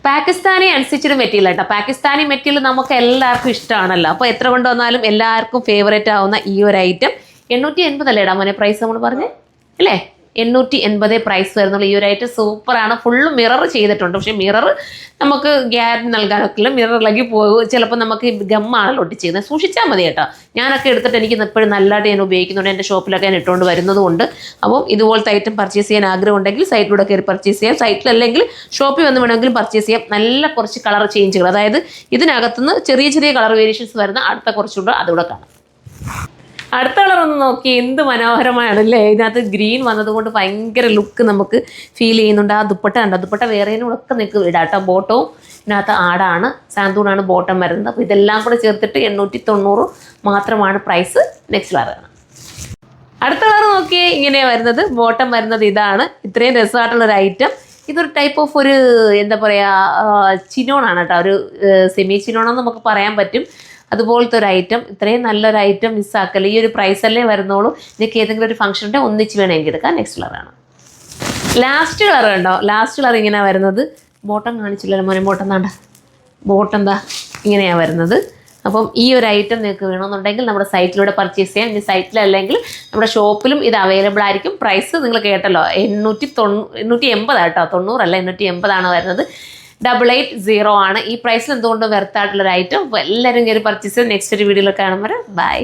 Pakistani unstitched material കേട്ടോ. Pakistani material നമുക്ക് എല്ലാവർക്കും ഇഷ്ടമാണല്ലോ. അപ്പോൾ എത്ര കൊണ്ടുവന്നാലും എല്ലാവർക്കും ഫേവറേറ്റ് ആവുന്ന ഈ ഒരു ഐറ്റം 880 അല്ലേ ഇടാൻ മോനെ പ്രൈസ് നമ്മൾ പറഞ്ഞേ അല്ലേ? 880 പ്രൈസ് വരുന്നുള്ളൂ. ഈ ഒരു ഐറ്റം സൂപ്പറാണ്. ഫുള്ള് മിറർ ചെയ്തിട്ടുണ്ട്. പക്ഷേ മിറർ നമുക്ക് ഗ്യാരണ്ടി നൽകാനൊക്കെ മിററിലേക്ക് പോകും. ചിലപ്പോൾ നമുക്ക് ഗമ്മാണല്ലോ ഒട്ടിച്ചിരുന്നത്. സൂക്ഷിച്ചാൽ മതി കേട്ടോ. ഞാനൊക്കെ എടുത്തിട്ട് എനിക്ക് എപ്പോഴും നല്ലതായിട്ട് ഞാൻ ഉപയോഗിക്കുന്നുണ്ട്. എൻ്റെ ഷോപ്പിലൊക്കെ ഞാൻ ഇട്ടുകൊണ്ട് വരുന്നതുകൊണ്ട്. അപ്പം ഇതുപോലത്തെ ഐറ്റം പർച്ചേസ് ചെയ്യാൻ ആഗ്രഹം ഉണ്ടെങ്കിൽ സൈറ്റിലൂടെ കയറി പർച്ചേസ് ചെയ്യാം. സൈറ്റിലല്ലെങ്കിൽ ഷോപ്പിൽ വന്ന് വേണമെങ്കിലും പർച്ചേസ് ചെയ്യാം. നല്ല കുറച്ച് കളർ ചേഞ്ചുകൾ, അതായത് ഇതിനകത്തുനിന്ന് ചെറിയ ചെറിയ കളർ വേരിയേഷൻസ് വരുന്ന അടുത്ത കുറച്ചുകൂടെ അതുകൂടെ കാണാം. അടുത്ത കളർ ഒന്ന് നോക്കി, എന്ത് മനോഹരമാണല്ലേ. ഇതിനകത്ത് ഗ്രീൻ വന്നതുകൊണ്ട് ഭയങ്കര ലുക്ക് നമുക്ക് ഫീൽ ചെയ്യുന്നുണ്ട്. ആ ദുപ്പട്ട കണ്ടോ, ദുപ്പട്ട വേറേനോടൊക്കെ നിങ്ങൾക്ക് ഇടാട്ടോ. ബോട്ടവും ഇതിനകത്ത് ആടാണ്, സാന്തൂണാണ് ബോട്ടം വരുന്നത്. അപ്പോൾ ഇതെല്ലാം കൂടെ ചേർത്തിട്ട് 890 മാത്രമാണ് പ്രൈസ്. നെക്സ്റ്റ് കളർ കാണാം. അടുത്ത കളർ നോക്കിയേ, ഇങ്ങനെയാണ് വരുന്നത്. ബോട്ടം വരുന്നത് ഇതാണ്. ഇത്രയും രസമായിട്ടുള്ളൊരു ഐറ്റം. ഇതൊരു ടൈപ്പ് ഓഫ് ഒരു എന്താ പറയുക, ചിനോണാണ് കേട്ടോ. ഒരു സെമി ചിനോണെന്ന് നമുക്ക് പറയാൻ പറ്റും. അതുപോലത്തെ ഒരു ഐറ്റം, ഇത്രയും നല്ലൊരു ഐറ്റം മിസ്സാക്കല്ല. ഈ ഒരു പ്രൈസല്ലേ വരുന്നുള്ളൂ. നിങ്ങൾക്ക് ഏതെങ്കിലും ഒരു ഫംഗ്ഷൻ്റെ ഒന്നിച്ച് വേണമെങ്കിൽ എടുക്കാം. നെക്സ്റ്റ് കളറാണ്. ലാസ്റ്റ് കളർ കണ്ടോ, ലാസ്റ്റ് കളർ ഇങ്ങനെയാണ് വരുന്നത്. ബോട്ടം കാണിച്ചില്ലല്ലോ മോനെ, ബോട്ടം താണ്ട, ബോട്ടം എന്താ ഇങ്ങനെയാണ് വരുന്നത്. അപ്പം ഈ ഒരു ഐറ്റം നിങ്ങൾക്ക് വേണമെന്നുണ്ടെങ്കിൽ നമ്മുടെ സൈറ്റിലൂടെ പർച്ചേസ് ചെയ്യാം. ഇനി സൈറ്റിലല്ലെങ്കിൽ നമ്മുടെ ഷോപ്പിലും ഇത് അവൈലബിൾ ആയിരിക്കും. പ്രൈസ് നിങ്ങൾ കേട്ടല്ലോ, 880 കേട്ടോ. 90 അല്ല, 880 വരുന്നത്. 880 ആണ്. ഈ പ്രൈസിൽ എന്തുകൊണ്ടും വെർത്തായിട്ടുള്ളൊരു ഐറ്റം. അപ്പോൾ എല്ലാവരും കയറി പർച്ചേസ് ചെയ്ത് നെക്സ്റ്റ് ഒരു വീഡിയോയിൽ കാണുമ്പോൾ ബൈ.